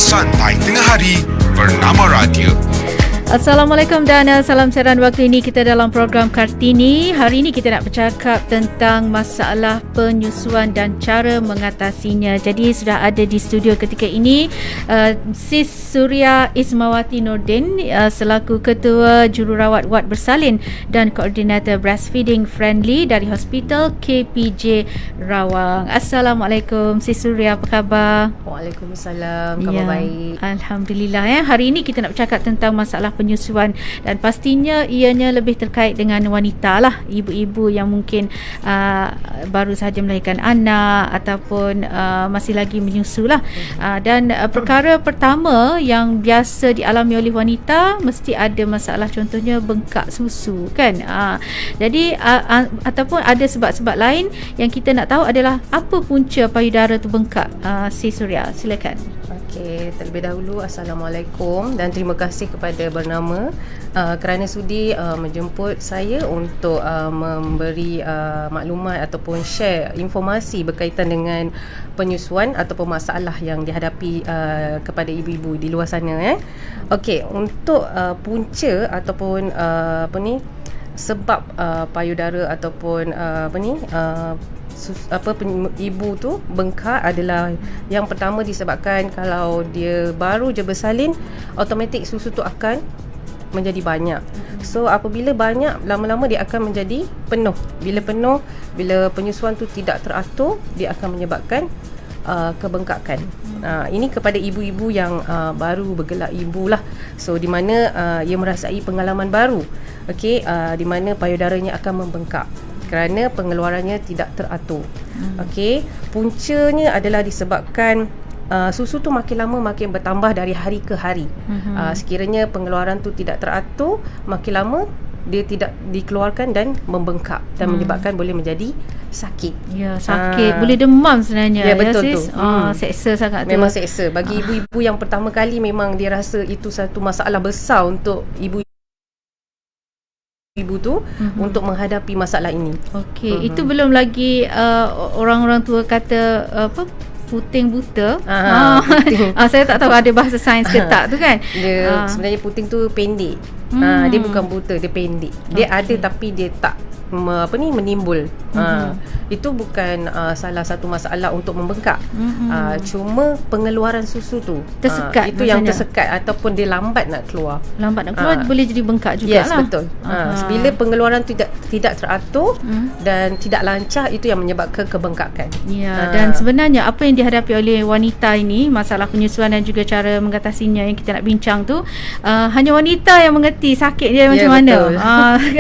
Santai Tengah Hari Bernama Radio. Assalamualaikum dan salam siaran waktu ini kita dalam program Kartini. Hari ini kita nak bercakap tentang masalah penyusuan dan cara mengatasinya. Jadi sudah ada di studio ketika ini Sis Suria Ismawati Nordin selaku Ketua Jururawat Wad Bersalin dan Koordinator Breastfeeding Friendly dari Hospital KPJ Rawang. Assalamualaikum Sis Suria, apa khabar? Waalaikumsalam, khabar baik. Alhamdulillah. Hari ini kita nak bercakap tentang masalah penyusuan dan pastinya ianya lebih terkait dengan wanita lah, ibu-ibu yang mungkin baru sahaja melahirkan anak ataupun masih lagi menyusu lah. Dan perkara pertama yang biasa dialami oleh wanita mesti ada masalah, contohnya bengkak susu kan. Jadi ataupun ada sebab-sebab lain yang kita nak tahu adalah apa punca payudara tu bengkak. Si Suria, silakan. Okey, terlebih dahulu Assalamualaikum dan terima kasih kepada Bernama kerana sudi menjemput saya untuk memberi maklumat ataupun share informasi berkaitan dengan penyusuan ataupun masalah yang dihadapi kepada ibu-ibu di luar sana. Okey, untuk punca ataupun sebab payudara ataupun ibu tu bengkak adalah yang pertama disebabkan kalau dia baru je bersalin, automatik susu tu akan menjadi banyak. So apabila banyak, lama-lama dia akan menjadi penuh. Bila penuh, bila penyusuan tu tidak teratur, dia akan menyebabkan kebengkakan. Ini kepada ibu-ibu yang baru bergelar ibu lah. So di mana ia merasai pengalaman baru. Okey, di mana payudaranya akan membengkak kerana pengeluarannya tidak teratur. Okey, puncanya adalah disebabkan susu tu makin lama makin bertambah dari hari ke hari. Sekiranya pengeluaran tu tidak teratur, makin lama dia tidak dikeluarkan dan membengkak dan menyebabkan boleh menjadi sakit. Ya, sakit. Boleh demam sebenarnya. Ya, betul tu. Seksa sangat tu. Memang seksa. Bagi ibu-ibu yang pertama kali memang dia rasa itu satu masalah besar untuk ibu tu untuk menghadapi masalah ini. Okey, itu belum lagi orang-orang tua kata puting buta. Saya tak tahu ada bahasa sains ke tak tu kan. Dia sebenarnya puting tu pendek. Dia bukan buta, dia pendek. Dia ada tapi dia tak menimbul. Itu bukan salah satu masalah untuk membengkak. Cuma pengeluaran susu tu tersekat, itu yang tersekat ataupun dia lambat nak keluar. Lambat nak keluar boleh jadi bengkak jugalah. Yes, betul. Bila pengeluaran tu tidak teratur dan tidak lancar, itu yang menyebabkan kebengkakan. Ya, dan sebenarnya apa yang dihadapi oleh wanita ini, masalah penyusuan dan juga cara mengatasinya yang kita nak bincang tu, hanya wanita yang mengerti sakit dia macam mana.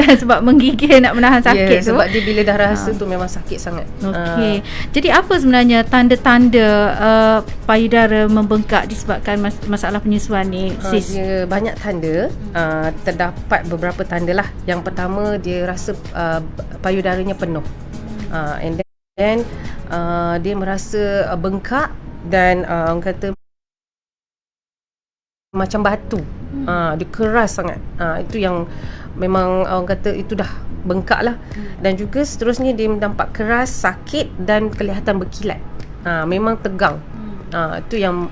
Sebab menggigil nak menahan sakit tu. Sebab dia bila dah rasa tu memang sakit sangat. Okey. Jadi apa sebenarnya tanda-tanda payudara membengkak disebabkan masalah penyusuan ni, Sis? Dia banyak tanda. Terdapat beberapa tanda lah. Yang pertama, dia rasa payudaranya penuh. And then dia merasa bengkak dan orang kata macam batu. Dia keras sangat. Itu yang memang orang kata itu dah bengkak lah. Dan juga seterusnya dia nampak keras, sakit dan kelihatan berkilat. Memang tegang. Itu yang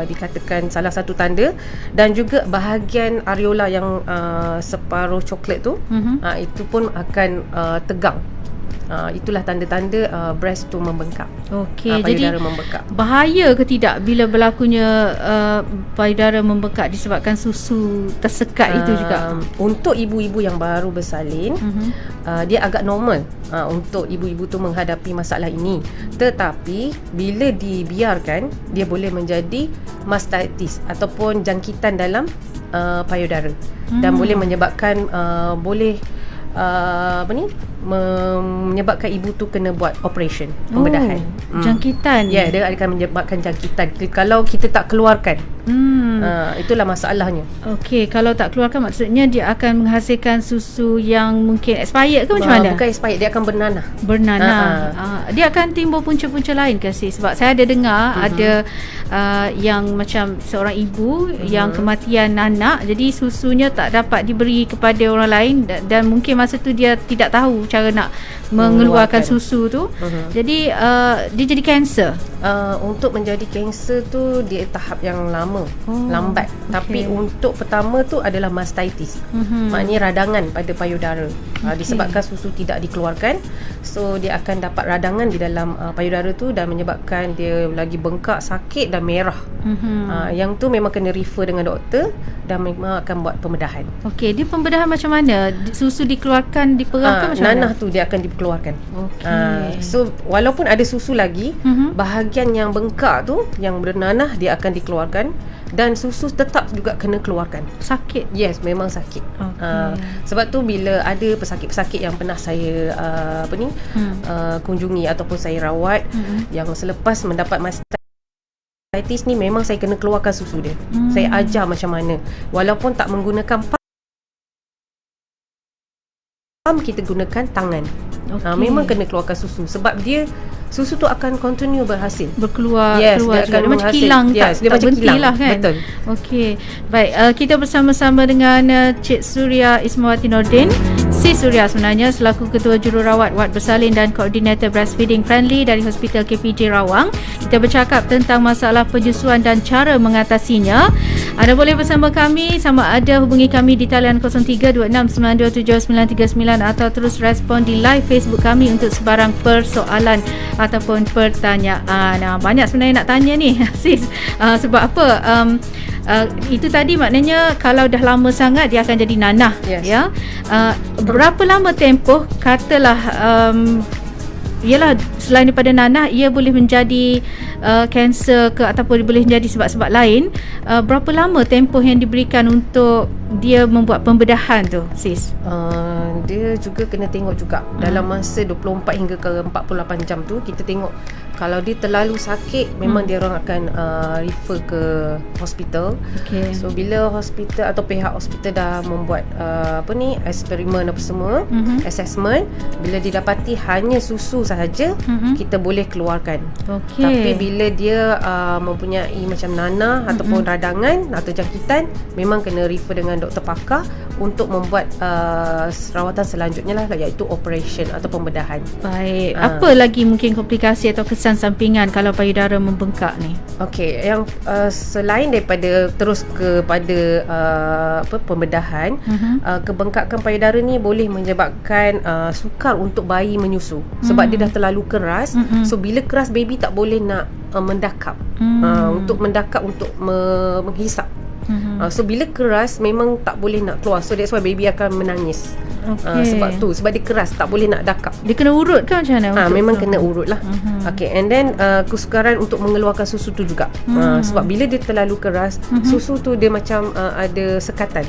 dikatakan salah satu tanda. Dan juga bahagian areola yang separuh coklat tu, itu pun akan tegang. Itulah tanda-tanda breast tu membengkak. Okey, payudara jadi membengkak. bahaya ke tidak bila berlakunya payudara membengkak disebabkan susu tersekat itu juga? Untuk ibu-ibu yang baru bersalin, dia agak normal untuk ibu-ibu tu menghadapi masalah ini. Tetapi bila dibiarkan, dia boleh menjadi mastitis ataupun jangkitan dalam payudara dan boleh menyebabkan menyebabkan ibu tu kena buat operation pembedahan. Jangkitan. Ya, dia akan menyebabkan jangkitan kalau kita tak keluarkan. Itulah masalahnya. Okey, kalau tak keluarkan maksudnya dia akan menghasilkan susu yang mungkin expired ke macam mana? Bukan expired, dia akan bernanah. Dia akan timbul punca-punca lain ke, Sis? Sebab saya ada dengar ada yang macam seorang ibu yang kematian anak, jadi susunya tak dapat diberi kepada orang lain dan mungkin masa tu dia tidak tahu cara nak mengeluarkan susu tu. Jadi dia jadi kanser. Untuk menjadi kanser tu dia tahap yang lama, lambat. Tapi untuk pertama tu adalah mastitis. Maknanya radangan pada payudara. Disebabkan susu tidak dikeluarkan, so dia akan dapat radangan di dalam payudara tu dan menyebabkan dia lagi bengkak, sakit dan merah. Yang tu memang kena refer dengan doktor dan memang akan buat pembedahan. Okey, dia pembedahan macam mana? Susu dikeluarkan, diperah ke macam nanah mana? tu dia akan dikeluarkan. Okey. So walaupun ada susu lagi, bahagian yang bengkak tu, yang bernanah, dia akan dikeluarkan dan susu tetap juga kena keluarkan. Sakit? Yes, memang sakit. Sebab tu bila ada pesakit-pesakit yang pernah saya kunjungi ataupun saya rawat, yang selepas mendapat mastitis ni, memang saya kena keluarkan susu dia. Saya ajar macam mana. Walaupun tak menggunakan pam, kita gunakan tangan. Memang kena keluarkan susu sebab susu tu akan continue berhasil Berkeluar, yes, keluar dia juga. akan Dia macam menghasil. kilang, Yes, dia tak macam berhenti kilang. lah kan. Betul. Okey. Baik, kita bersama-sama dengan Cik Suria Ismawati Nordin, Si Suria sebenarnya, selaku Ketua Jururawat Wad Bersalin dan Koordinator Breastfeeding Friendly dari Hospital KPJ Rawang. Kita bercakap tentang masalah penyusuan dan cara mengatasinya. Anda boleh bersama kami, sama ada hubungi kami di talian 0326927939 atau terus respon di live Facebook kami untuk sebarang persoalan ataupun pertanyaan. Banyak sebenarnya nak tanya ni sis. Sebab apa? Itu tadi maknanya kalau dah lama sangat dia akan jadi nanah. Yes. Ya. Berapa lama tempoh katalah ialah selain daripada nanah, ia boleh menjadi kanser ke ataupun boleh menjadi sebab-sebab lain. Berapa lama tempoh yang diberikan untuk dia membuat pembedahan tu, sis? Dia juga kena tengok juga dalam masa 24 hingga ke 48 jam tu. Kita tengok kalau dia terlalu sakit, memang dia orang akan refer ke hospital. Okay. So bila hospital atau pihak hospital dah membuat eksperimen apa semua, assessment, bila didapati hanya susu sahaja, kita boleh keluarkan. Okay. Tapi bila dia mempunyai macam nanah ataupun radangan atau jangkitan, memang kena refer dengan doktor pakar untuk membuat rawatan selanjutnya lah, iaitu operation atau pembedahan. Baik. Apa lagi mungkin komplikasi atau kesan sampingan kalau payudara membengkak ni? Okey, yang selain daripada terus kepada pembedahan, kebengkakan payudara ni boleh menyebabkan sukar untuk bayi menyusu sebab dia dah terlalu keras. So bila keras, baby tak boleh nak mendakap. Untuk mendakap, untuk menghisap. So bila keras, memang tak boleh nak keluar. So that's why baby akan menangis. Sebab dia keras, tak boleh nak dakap. Dia kena urut ke macam mana? Memang kena urut lah. Okay, and then kesukaran untuk mengeluarkan susu tu juga. Sebab bila dia terlalu keras, susu tu dia macam ada sekatan.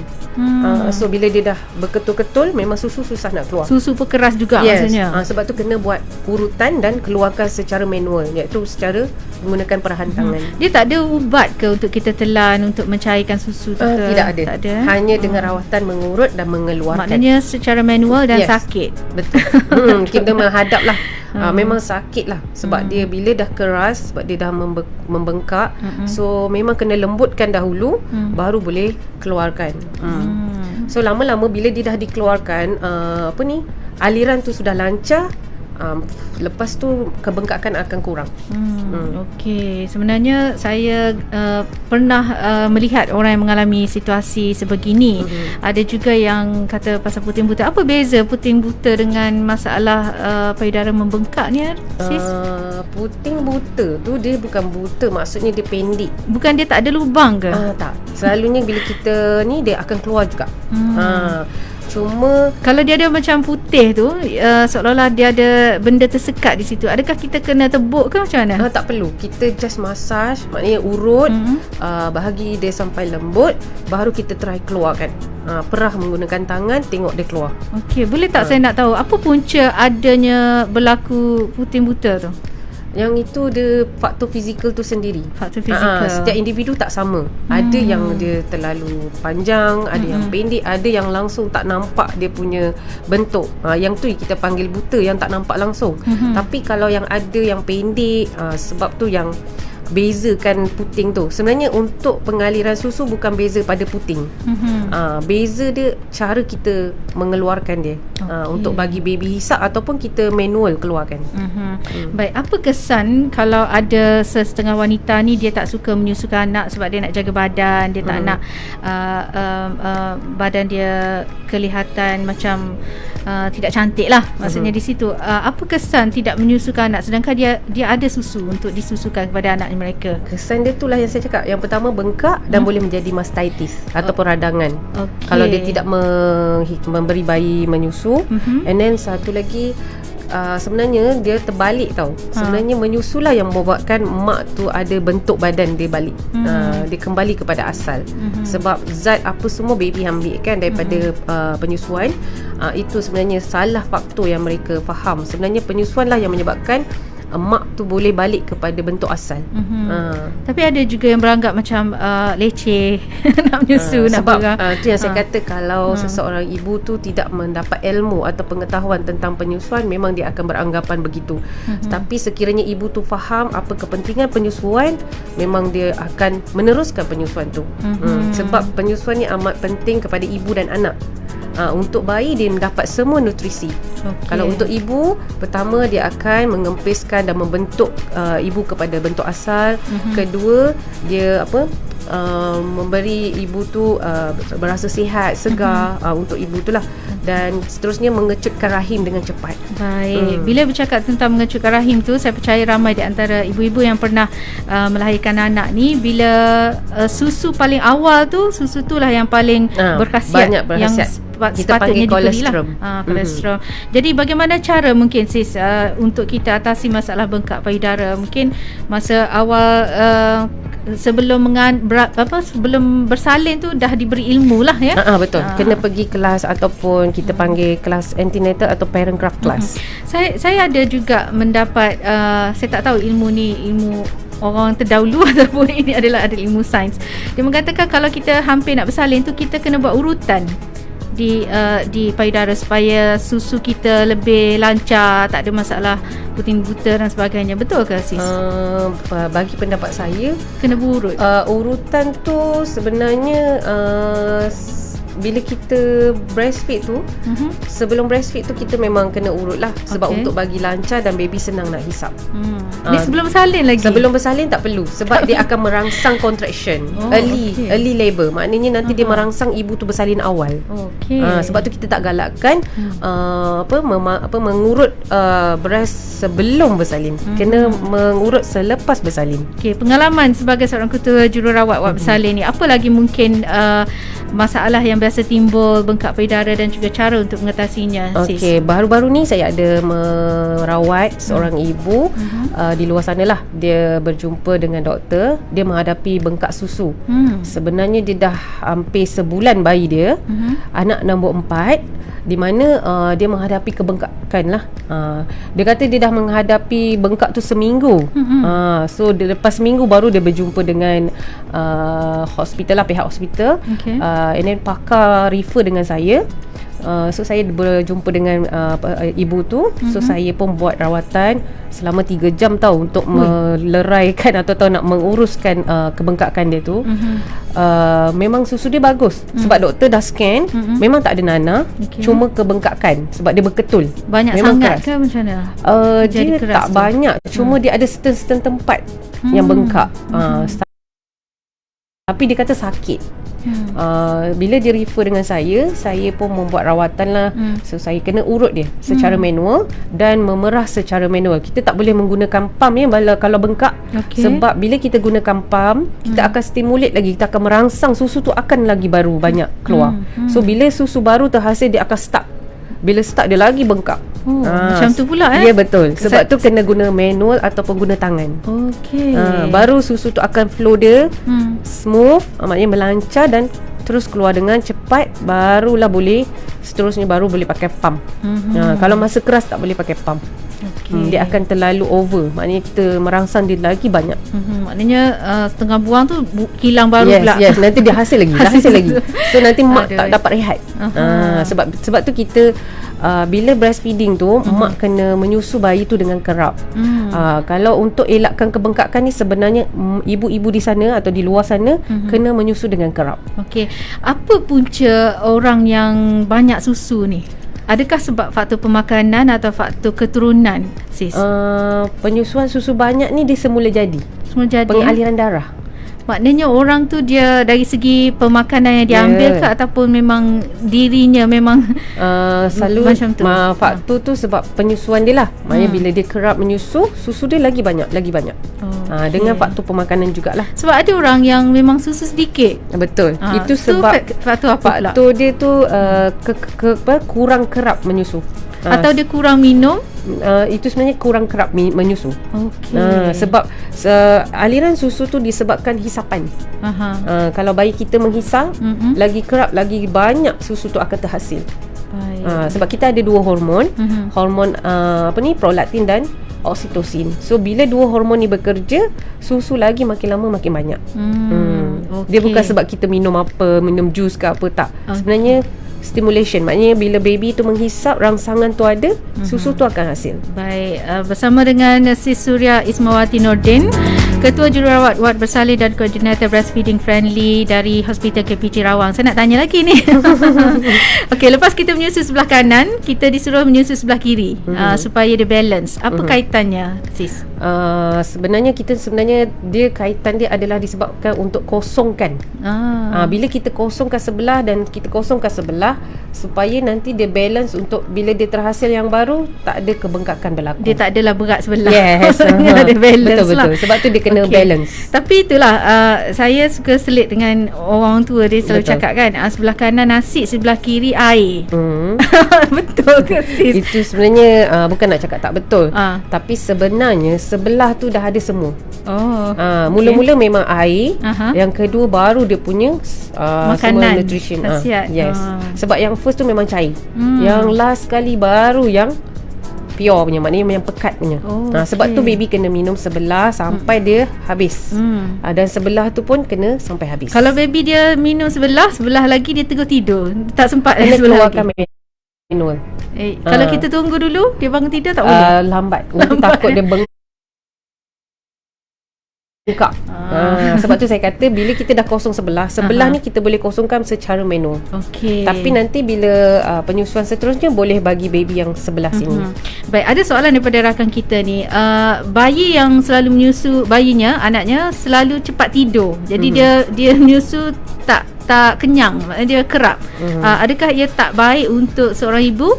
So bila dia dah berketul-ketul, memang susu susah nak keluar. Susu pun keras juga maksudnya. Sebab tu kena buat urutan dan keluarkan secara manual, iaitu secara menggunakan perahan tangan. Dia tak ada ubat ke untuk kita telan untuk mencairkan susu tu ke? Tidak ada. Tak ada. Hanya dengan rawatan mengurut dan mengeluarkan. Maknanya secara manual dan sakit. Betul. Kita menghadap lah. Memang sakit lah sebab dia bila dah keras, sebab dia dah membengkak. So memang kena lembutkan dahulu, baru boleh keluarkan. So lama-lama bila dia dah dikeluarkan, aliran tu sudah lancar, lepas tu kebengkakan akan kurang. Okey, sebenarnya saya pernah melihat orang yang mengalami situasi sebegini. Ada juga yang kata pasal puting buta. Apa beza puting buta dengan masalah payudara membengkak ni, sis? Puting buta tu dia bukan buta, maksudnya dia pendek. Bukan dia tak ada lubang ke? Tak. Selalunya bila kita ni, dia akan keluar juga. Cuma kalau dia ada macam putih tu, seolah-olah dia ada benda tersekat di situ, adakah kita kena tebuk ke macam mana? Tak perlu. Kita just massage, maknanya urut, bahagi dia sampai lembut, baru kita try keluarkan. Perah menggunakan tangan, tengok dia keluar. Okey, boleh tak saya nak tahu apa punca adanya berlaku puting buta tu? Yang itu dia faktor fizikal tu sendiri. Faktor fizikal. Setiap individu tak sama. Ada yang dia terlalu panjang, ada yang pendek, ada yang langsung tak nampak dia punya bentuk. Yang tu kita panggil buta, yang tak nampak langsung. Tapi kalau yang ada yang pendek, sebab tu yang bezakan puting tu. Sebenarnya untuk pengaliran susu bukan beza pada puting. Beza dia cara kita mengeluarkan dia. Untuk bagi baby hisap ataupun kita manual keluarkan. Baik, apa kesan kalau ada setengah wanita ni dia tak suka menyusukan anak sebab dia nak jaga badan, dia tak nak badan dia kelihatan macam tidak cantik lah maksudnya di situ. Apa kesan tidak menyusukan anak sedangkan dia ada susu untuk disusukan kepada anak mereka? Kesan dia itulah yang saya cakap. Yang pertama bengkak dan boleh menjadi mastitis ataupun radangan. Kalau dia tidak memberi bayi menyusu. And then satu lagi, sebenarnya dia terbalik tau. Sebenarnya menyusulah yang membuatkan mak tu ada bentuk badan dia balik. Dia kembali kepada asal. Sebab zat apa semua baby ambil kan daripada penyusuan. Itu sebenarnya salah faktor yang mereka faham. Sebenarnya penyusuan lah yang menyebabkan mak tu boleh balik kepada bentuk asal. Tapi ada juga yang beranggap macam leceh nak menyusu, nak sebab pegang. itu yang saya kata, kalau seseorang ibu tu tidak mendapat ilmu atau pengetahuan tentang penyusuan, memang dia akan beranggapan begitu. Tapi sekiranya ibu tu faham apa kepentingan penyusuan, memang dia akan meneruskan penyusuan tu. Sebab penyusuan ni amat penting kepada ibu dan anak. Untuk bayi dia mendapat semua nutrisi. Kalau untuk ibu, pertama dia akan mengempiskan dan membentuk ibu kepada bentuk asal. Kedua, dia memberi ibu tu berasa sihat, segar untuk ibu tu lah. Dan seterusnya mengecutkan rahim dengan cepat. Baik. Bila bercakap tentang mengecutkan rahim tu, saya percaya ramai di antara ibu-ibu yang pernah melahirkan anak ni, bila susu paling awal tu, susu tu lah yang paling berkhasiat, banyak berkhasiat. Yang kita panggil kolestrum. Kolestrum. Jadi bagaimana cara mungkin sis untuk kita atasi masalah bengkak payudara? Mungkin masa awal sebelum sebelum bersalin tu dah diberi ilmu lah ya. Betul. Kena pergi kelas ataupun kita panggil kelas antenatal atau parent craft class. Saya ada juga mendapat saya tak tahu ilmu ni ilmu orang terdahulu ataupun ini adalah ilmu sains. Dia mengatakan kalau kita hampir nak bersalin tu, kita kena buat urutan di payudara supaya susu kita lebih lancar, tak ada masalah puting buta dan sebagainya. Betul ke sis? Bagi pendapat saya, kena berurut. Urutan tu sebenarnya bila kita breastfeed tu, sebelum breastfeed tu kita memang kena urut lah. Sebab untuk bagi lancar dan baby senang nak hisap. Ni sebelum bersalin lagi? Sebelum bersalin tak perlu. Sebab dia akan merangsang contraction. Early labour. Maknanya nanti dia merangsang ibu tu bersalin awal. Sebab tu kita tak galakkan mengurut breast sebelum bersalin. Kena mengurut selepas bersalin. Pengalaman sebagai seorang ketua jururawat wad bersalin ni, apa lagi mungkin masalah yang biasa timbul bengkak payudara dan juga cara untuk mengatasinya? Baru-baru ni saya ada merawat seorang ibu di luar sana lah. Dia berjumpa dengan doktor. Dia menghadapi bengkak susu. Sebenarnya dia dah hampir sebulan bayi dia. Anak nombor 4, di mana dia menghadapi kebengkakan lah. Dia kata dia dah menghadapi bengkak tu seminggu. So lepas seminggu baru dia berjumpa dengan hospital lah, pihak hospital. And then pakar refer dengan saya. So saya berjumpa dengan ibu tu. So saya pun buat rawatan selama 3 jam tau untuk meleraikan atau nak menguruskan kebengkakan dia tu. Memang susu dia bagus. Sebab doktor dah scan, memang tak ada nanah, cuma kebengkakan. Sebab dia berketul. Banyak memang sangat keras. ke macam mana? Dia tak tu banyak. Cuma dia ada certain tempat yang bengkak. Tapi dia kata sakit. Bila dia refer dengan saya pun membuat rawatan lah. So saya kena urut dia secara manual dan memerah secara manual. Kita tak boleh menggunakan pump ya kalau bengkak. Sebab bila kita gunakan pump, kita akan stimulate lagi, kita akan merangsang susu tu akan lagi baru banyak keluar. So bila susu baru terhasil, dia akan stuck. Bila stuck dia lagi bengkak. Macam tu pula Ya betul. Sebab tu kena guna manual ataupun guna tangan. Baru susu tu akan flow dia smooth, maknanya melancar dan terus keluar dengan cepat. Barulah boleh, seterusnya baru boleh pakai pump. Kalau masa keras tak boleh pakai pump. Dia akan terlalu over. Maknanya kita merangsang dia lagi banyak. Maknanya setengah buang tu kilang baru pula. Yes, nanti dia hasil lagi. hasil lagi. So nanti mak tak Aduh. dapat rehat. Sebab tu kita bila breastfeeding tu mak kena menyusu bayi tu dengan kerap. Kalau untuk elakkan kebengkakan ni, sebenarnya ibu-ibu di sana atau di luar sana kena menyusu dengan kerap. Okey. Apa punca orang yang banyak susu ni? Adakah sebab faktor pemakanan atau faktor keturunan, sis? Penyusuan susu banyak ni dia semula jadi. Semua jadi. Pengaliran darah. Maknanya orang tu dia dari segi pemakanan yang dia ambil ke, ataupun memang dirinya memang selalu macam tu. Faktor tu sebab penyusuan dia lah. Maknanya bila dia kerap menyusu, susu dia lagi banyak. Okay. Dengan faktor pemakanan jugalah. Sebab ada orang yang memang susu sedikit. Betul. Itu sebab faktor apa pula? faktor dia tu kurang kerap menyusu. Atau dia kurang minum? Itu sebenarnya kurang kerap menyusu. Okey. Sebab aliran susu tu disebabkan hisapan. Kalau bayi kita menghisap, lagi kerap, lagi banyak susu tu akan terhasil. Sebab kita ada dua hormon, hormon prolaktin dan oksitosin. So bila dua hormon ni bekerja, susu lagi makin lama makin banyak. Okay. Dia bukan sebab kita minum jus ke apa, tak. Sebenarnya stimulation, maknanya bila baby tu menghisap, rangsangan tu ada, susu tu akan hasil. Baik, bersama dengan Sis Suria Ismawati Nordin, Ketua Jururawat Ward Bersalin dan Koordinator Breastfeeding Friendly dari Hospital KPJ Rawang. Saya nak tanya lagi ni. Okey, lepas kita menyusu sebelah kanan, kita disuruh menyusu sebelah kiri supaya dia balance. Apa kaitannya, Sis? Sebenarnya dia kaitan dia adalah disebabkan untuk kosongkan. Bila kita kosongkan sebelah dan kita kosongkan sebelah, supaya nanti dia balance untuk bila dia terhasil yang baru, tak ada kebengkakan berlaku. Dia tak adalah berat sebelah. Yes. Dia balance. Betul. Sebab tu dia kena balance. Tapi itulah, saya suka selit dengan orang tua. Dia selalu cakap kan, sebelah kanan nasi, sebelah kiri air. Betul ke, sis? Itu sebenarnya bukan nak cakap tak betul, tapi sebenarnya sebelah tu dah ada semua. Mula-mula memang air, yang kedua baru dia punya semua makanan, nutrition. khasiat. Yes. Sebab yang first tu memang cair. Yang last sekali baru yang pure punya, maknanya yang pekat punya. Sebab tu baby kena minum sebelah sampai dia habis. Dan sebelah tu pun kena sampai habis. Kalau baby dia minum sebelah lagi dia tengok tidur, tak sempat kena sebelah keluarkan lagi. manual. Kalau kita tunggu dulu dia bangun tidur tak boleh. Lambat. Nanti takut dia bengkak. Sebab tu saya kata bila kita dah kosong sebelah ni kita boleh kosongkan secara manual. Okey. Tapi nanti bila penyusuan seterusnya boleh bagi baby yang sebelah sini. Baik, ada soalan daripada rakan kita ni. Bayi yang selalu menyusu, anaknya selalu cepat tidur. Jadi dia menyusu tak kenyang, maknanya dia kerap. Adakah ia tak baik untuk seorang ibu?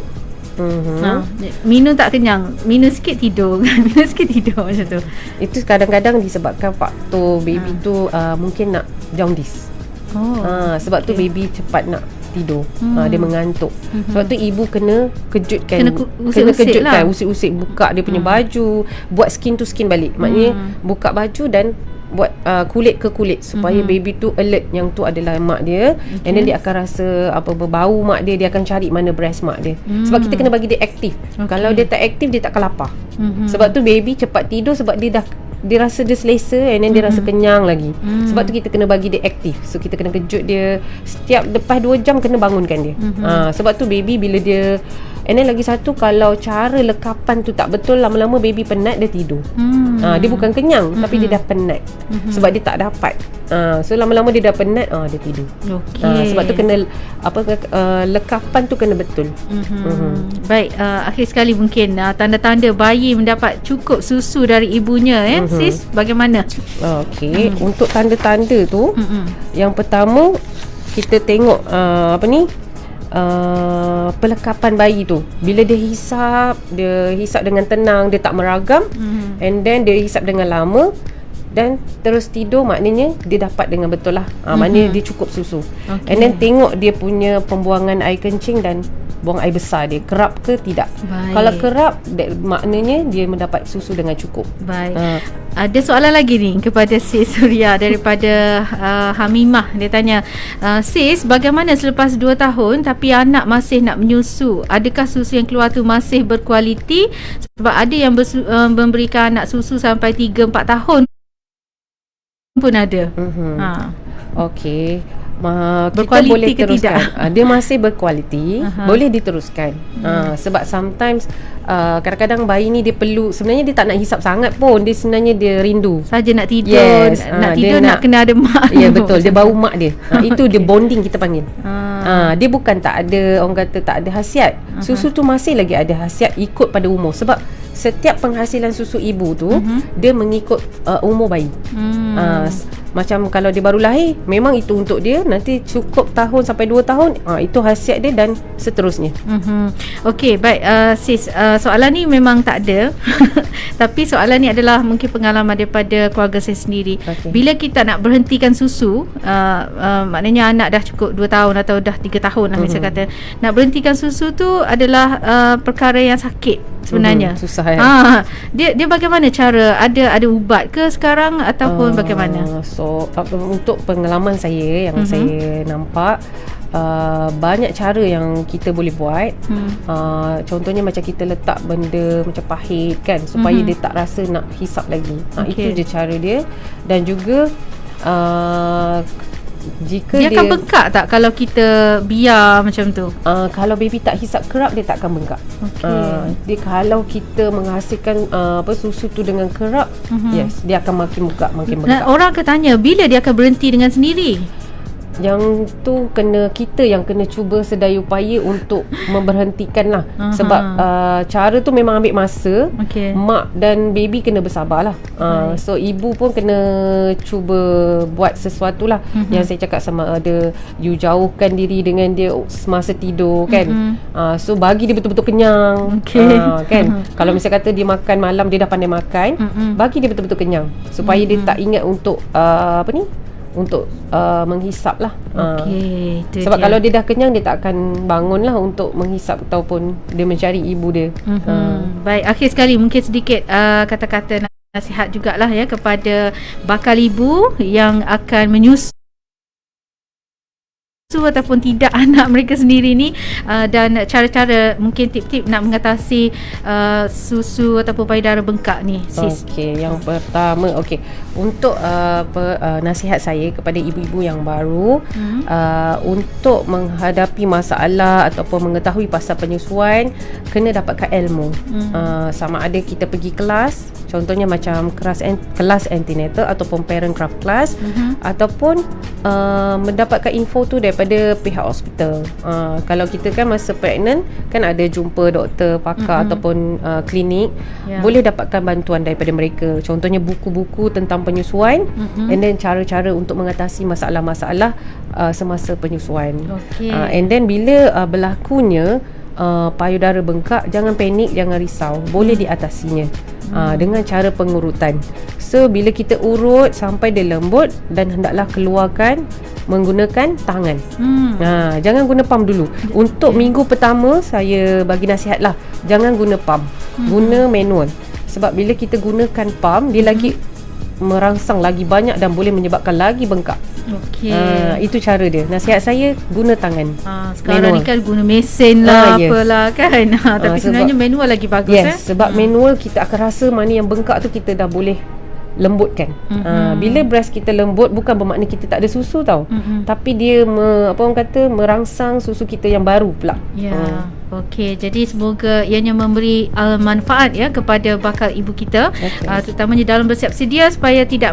Minum tak kenyang, minum sikit tidur. Minum sikit tidur macam tu. Itu kadang-kadang disebabkan faktor baby tu mungkin nak jaundice. Sebab tu baby cepat nak tidur. Dia mengantuk. Sebab tu ibu kena kejutkan, kena kejutkan, usik-usik, buka dia punya baju, buat skin to skin balik. Maknanya buka baju dan buat kulit ke kulit supaya baby tu alert, yang tu adalah mak dia. And then dia akan rasa berbau mak dia, dia akan cari mana breast mak dia. Sebab kita kena bagi dia aktif. Kalau dia tak aktif, dia tak akan lapar. Sebab tu baby cepat tidur sebab dia rasa dia selesa, and then dia rasa kenyang lagi. Sebab tu kita kena bagi dia aktif. So kita kena kejut dia setiap lepas 2 jam, kena bangunkan dia. Sebab tu baby bila dia, and then lagi satu, kalau cara lekapan tu tak betul, lama-lama baby penat, dia tidur. Dia bukan kenyang, tapi dia dah penat. Sebab dia tak dapat. So lama-lama dia dah penat, dia tidur. Sebab tu kena lekapan tu kena betul. Baik, akhir sekali mungkin tanda-tanda bayi mendapat cukup susu dari ibunya, sis, bagaimana? Okey, untuk tanda-tanda tu, yang pertama kita tengok pelekapan bayi tu. Bila dia hisap dengan tenang, dia tak meragam, and then dia hisap dengan lama dan terus tidur, maknanya dia dapat dengan betul lah. Maknanya dia cukup susu. And then tengok dia punya pembuangan air kencing dan buang air besar dia kerap ke tidak. Baik. Kalau kerap, maknanya dia mendapat susu dengan cukup. Baik. Ada soalan lagi ni kepada Sis Suria daripada Hamimah. Dia tanya, Sis, bagaimana selepas 2 tahun tapi anak masih nak menyusu? Adakah susu yang keluar tu masih berkualiti? Sebab ada yang memberikan anak susu sampai 3-4 tahun pun ada. Okey. Kita Berkualiti boleh ke teruskan. tidak? Dia masih berkualiti, boleh diteruskan. Sebab sometimes kadang-kadang bayi ni dia perlu, sebenarnya dia tak nak hisap sangat pun, dia sebenarnya dia rindu Saja nak tidur, Yes, nak dia tidur nak kena ada mak. Ya, betul, dia bau mak dia. Itu dia bonding kita panggil. Ah. Dia bukan tak ada, orang kata tak ada khasiat. Susu tu masih lagi ada khasiat ikut pada umur. Sebab setiap penghasilan susu ibu tu dia mengikut umur bayi. Macam kalau dia baru lahir, memang itu untuk dia, nanti cukup tahun sampai 2 tahun, itu khasiat dia dan seterusnya. Okey, baik, Sis, soalan ni memang tak ada. Tapi soalan ni adalah mungkin pengalaman daripada keluarga saya sendiri. Bila kita nak berhentikan susu, maknanya anak dah cukup 2 tahun atau dah 3 tahun lah misalnya kata, nak berhentikan susu tu adalah perkara yang sakit sebenarnya. Susah Dia bagaimana cara? Ada ubat ke sekarang ataupun bagaimana? So untuk pengalaman saya yang saya nampak, banyak cara yang kita boleh buat. Contohnya macam kita letak benda macam pahit kan, supaya dia tak rasa nak hisap lagi. Itu je cara dia. Dan juga jika dia akan bengkak tak kalau kita biar macam tu? Kalau baby tak hisap kerap, dia tak akan bengkak. Dia kalau kita menghasilkan susu tu dengan kerap, yes, dia akan makin bengkak. Orang akan tanya, bila dia akan berhenti dengan sendiri? Yang tu kita yang kena cuba sedaya upaya untuk memberhentikan lah. Sebab cara tu memang ambil masa. Mak dan baby kena bersabar lah. So ibu pun kena cuba buat sesuatu lah. Yang saya cakap sama ada, you jauhkan diri dengan dia semasa tidur kan. So bagi dia betul-betul kenyang. Kan. Kalau misalnya kata dia makan malam, dia dah pandai makan, bagi dia betul-betul kenyang, supaya dia tak ingat untuk untuk menghisap lah. Sebab dia, kalau dia dah kenyang, dia tak akan bangun lah untuk menghisap ataupun dia mencari ibu dia. Baik, akhir sekali mungkin sedikit kata-kata nasihat jugalah ya kepada bakal ibu yang akan menyusu ataupun tidak anak mereka sendiri ni, dan cara-cara mungkin tip-tip nak mengatasi susu ataupun payudara bengkak ni, Sis. Okey, yang pertama, untuk nasihat saya kepada ibu-ibu yang baru, untuk menghadapi masalah ataupun mengetahui pasal penyusuan, kena dapatkan ilmu. Sama ada kita pergi kelas, contohnya macam kelas antenatal ataupun parent craft class, ataupun mendapatkan info tu daripada pihak hospital. Kalau kita kan masa pregnant kan ada jumpa doktor, pakar ataupun klinik, boleh dapatkan bantuan daripada mereka. Contohnya buku-buku tentang penyusuan, and then cara-cara untuk mengatasi masalah-masalah semasa penyusuan. And then bila berlakunya payudara bengkak, jangan panik, jangan risau, boleh diatasinya dengan cara pengurutan. So bila kita urut sampai dia lembut, dan hendaklah keluarkan menggunakan tangan. Jangan guna pam dulu. Untuk minggu pertama, saya bagi nasihat lah, jangan guna pam, guna manual. Sebab bila kita gunakan pam, dia lagi merangsang lagi banyak dan boleh menyebabkan lagi bengkak. Itu cara dia. Nasihat saya, guna tangan. Sekarang ni kan guna mesin lah, apalah kan. Tapi sebenarnya manual lagi bagus. Sebab manual kita akan rasa mana yang bengkak tu kita dah boleh lembutkan. Bila breast kita lembut, bukan bermakna kita tak ada susu tau, tapi dia merangsang susu kita yang baru pula. Okey, jadi semoga ianya memberi manfaat ya kepada bakal ibu kita, terutamanya dalam bersiap sedia supaya tidak